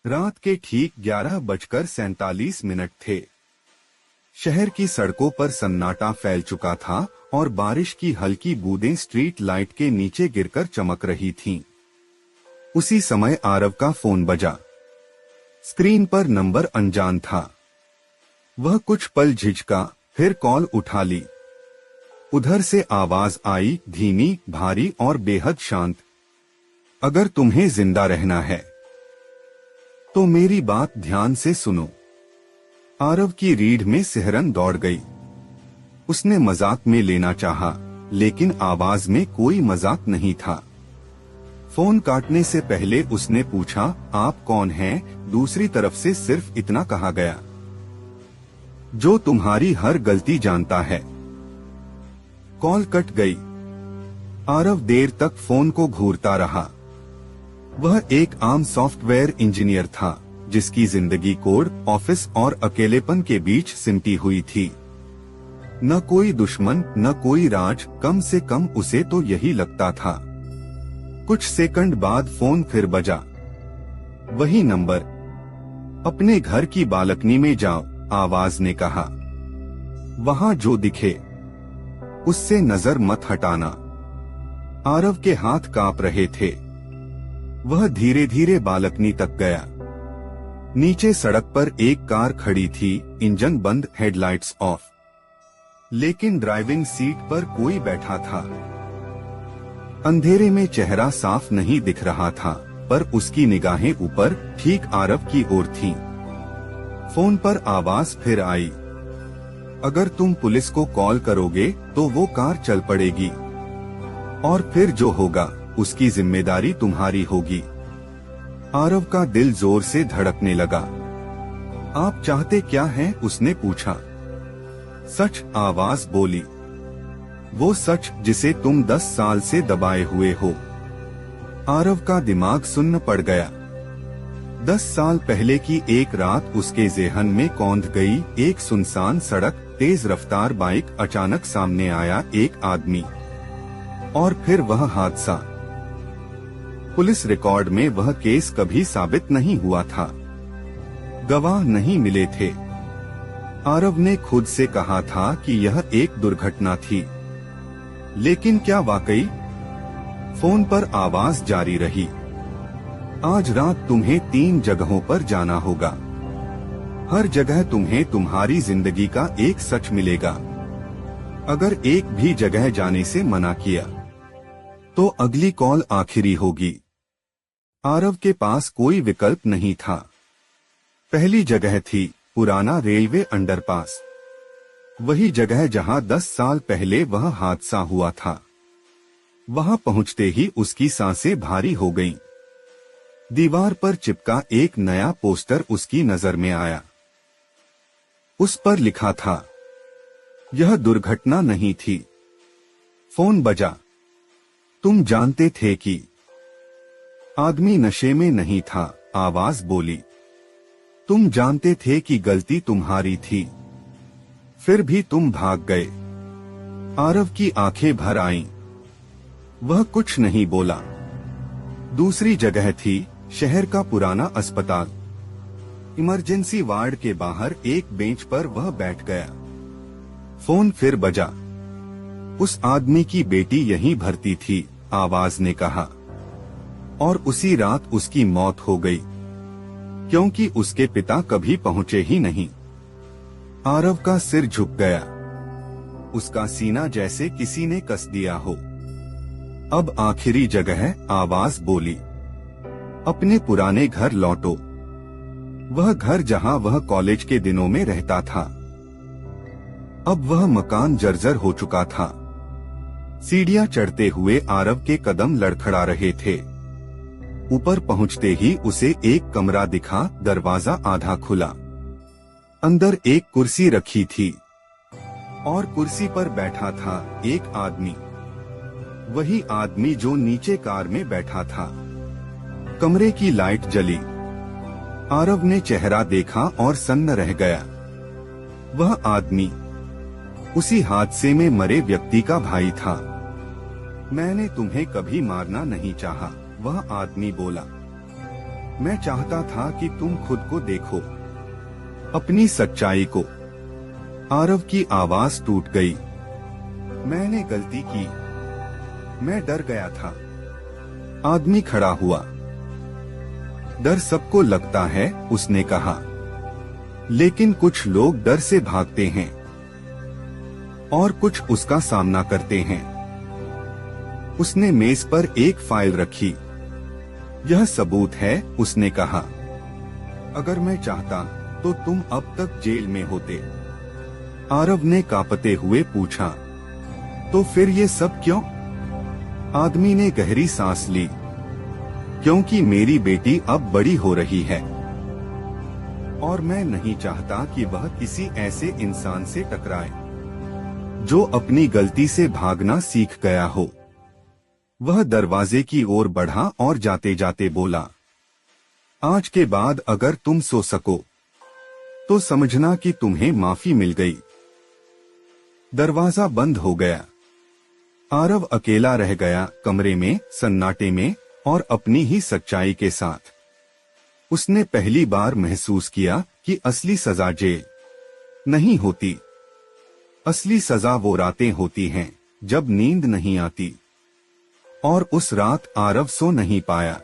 रात के ठीक 11:47 थे। शहर की सड़कों पर सन्नाटा फैल चुका था और बारिश की हल्की बूंदें स्ट्रीट लाइट के नीचे गिरकर चमक रही थीं। उसी समय आरव का फोन बजा। स्क्रीन पर नंबर अनजान था। वह कुछ पल झिझका, फिर कॉल उठा ली। उधर से आवाज आई, धीमी, भारी और बेहद शांत। अगर तुम्हें जिंदा रहना है तो मेरी बात ध्यान से सुनो। आरव की रीढ़ में सिहरन दौड़ गई। उसने मजाक में लेना चाहा, लेकिन आवाज में कोई मजाक नहीं था। फोन काटने से पहले उसने पूछा, आप कौन हैं? दूसरी तरफ से सिर्फ इतना कहा गया, जो तुम्हारी हर गलती जानता है। कॉल कट गई। आरव देर तक फोन को घूरता रहा। वह एक आम सॉफ्टवेयर इंजीनियर था, जिसकी जिंदगी कोड, ऑफिस और अकेलेपन के बीच सिमटी हुई थी। न कोई दुश्मन, न कोई राज, कम से कम उसे तो यही लगता था। कुछ सेकंड बाद फोन फिर बजा। वही नंबर। अपने घर की बालकनी में जाओ, आवाज ने कहा। वहां जो दिखे उससे नजर मत हटाना। आरव के हाथ कांप रहे थे। वह धीरे धीरे बालकनी तक गया। नीचे सड़क पर एक कार खड़ी थी, इंजन बंद, हेडलाइट्स ऑफ। लेकिन ड्राइविंग सीट पर कोई बैठा था। अंधेरे में चेहरा साफ नहीं दिख रहा था, पर उसकी निगाहें ऊपर, ठीक आरव की ओर थीं। फोन पर आवाज फिर आई, अगर तुम पुलिस को कॉल करोगे तो वो कार चल पड़ेगी, और फिर जो होगा उसकी जिम्मेदारी तुम्हारी होगी। आरव का दिल जोर से धड़कने लगा। आप चाहते क्या हैं? उसने पूछा। सच, आवाज बोली। वो सच जिसे तुम 10 साल से दबाए हुए हो। आरव का दिमाग सुन्न पड़ गया। 10 साल पहले की एक रात उसके ज़हन में कौंध गई। एक सुनसान सड़क, तेज रफ्तार बाइक, अचानक सामने आया एक आदमी, और फिर वह हादसा। पुलिस रिकॉर्ड में वह केस कभी साबित नहीं हुआ था। गवाह नहीं मिले थे। आरव ने खुद से कहा था कि यह एक दुर्घटना थी, लेकिन क्या वाकई? फोन पर आवाज जारी रही, आज रात तुम्हें 3 जगहों पर जाना होगा। हर जगह तुम्हें तुम्हारी जिंदगी का एक सच मिलेगा। अगर एक भी जगह जाने से मना किया तो अगली कॉल आखिरी होगी। आरव के पास कोई विकल्प नहीं था। पहली जगह थी पुराना रेलवे अंडरपास, वही जगह जहां 10 साल पहले वह हादसा हुआ था। वहां पहुंचते ही उसकी सांसें भारी हो गईं। दीवार पर चिपका एक नया पोस्टर उसकी नजर में आया। उस पर लिखा था, यह दुर्घटना नहीं थी। फोन बजा। तुम जानते थे कि आदमी नशे में नहीं था, आवाज बोली। तुम जानते थे कि गलती तुम्हारी थी, फिर भी तुम भाग गए। आरव की आंखें भर आईं। वह कुछ नहीं बोला। दूसरी जगह थी शहर का पुराना अस्पताल। इमरजेंसी वार्ड के बाहर एक बेंच पर वह बैठ गया। फोन फिर बजा। उस आदमी की बेटी यहीं भर्ती थी, आवाज ने कहा, और उसी रात उसकी मौत हो गई, क्योंकि उसके पिता कभी पहुंचे ही नहीं। आरव का सिर झुक गया। उसका सीना जैसे किसी ने कस दिया हो। अब आखिरी जगह, आवाज बोली, अपने पुराने घर लौटो। वह घर जहां वह कॉलेज के दिनों में रहता था। अब वह मकान जर्जर हो चुका था। सीढ़ियां चढ़ते हुए आरव के कदम लड़खड़ा रहे थे। ऊपर पहुंचते ही उसे एक कमरा दिखा। दरवाजा आधा खुला। अंदर एक कुर्सी रखी थी, और कुर्सी पर बैठा था एक आदमी। वही आदमी जो नीचे कार में बैठा था। कमरे की लाइट जली। आरव ने चेहरा देखा और सन्न रह गया। वह आदमी उसी हादसे में मरे व्यक्ति का भाई था। मैंने तुम्हें कभी मारना नहीं चाहा, वह आदमी बोला। मैं चाहता था कि तुम खुद को देखो, अपनी सच्चाई को। आरव की आवाज टूट गई। मैंने गलती की, मैं डर गया था। आदमी खड़ा हुआ। डर सबको लगता है, उसने कहा, लेकिन कुछ लोग डर से भागते हैं और कुछ उसका सामना करते हैं। उसने मेज पर एक फाइल रखी। यह सबूत है, उसने कहा। अगर मैं चाहता तो तुम अब तक जेल में होते। आरव ने कांपते हुए पूछा, तो फिर ये सब क्यों? आदमी ने गहरी सांस ली। क्योंकि मेरी बेटी अब बड़ी हो रही है और मैं नहीं चाहता कि वह किसी ऐसे इंसान से टकराए जो अपनी गलती से भागना सीख गया हो। वह दरवाजे की ओर बढ़ा और जाते जाते बोला, आज के बाद अगर तुम सो सको तो समझना कि तुम्हें माफी मिल गई। दरवाजा बंद हो गया। आरव अकेला रह गया, कमरे में, सन्नाटे में और अपनी ही सच्चाई के साथ। उसने पहली बार महसूस किया कि असली सजा जेल नहीं होती। असली सजा वो रातें होती हैं जब नींद नहीं आती। और उस रात आरव सो नहीं पाया।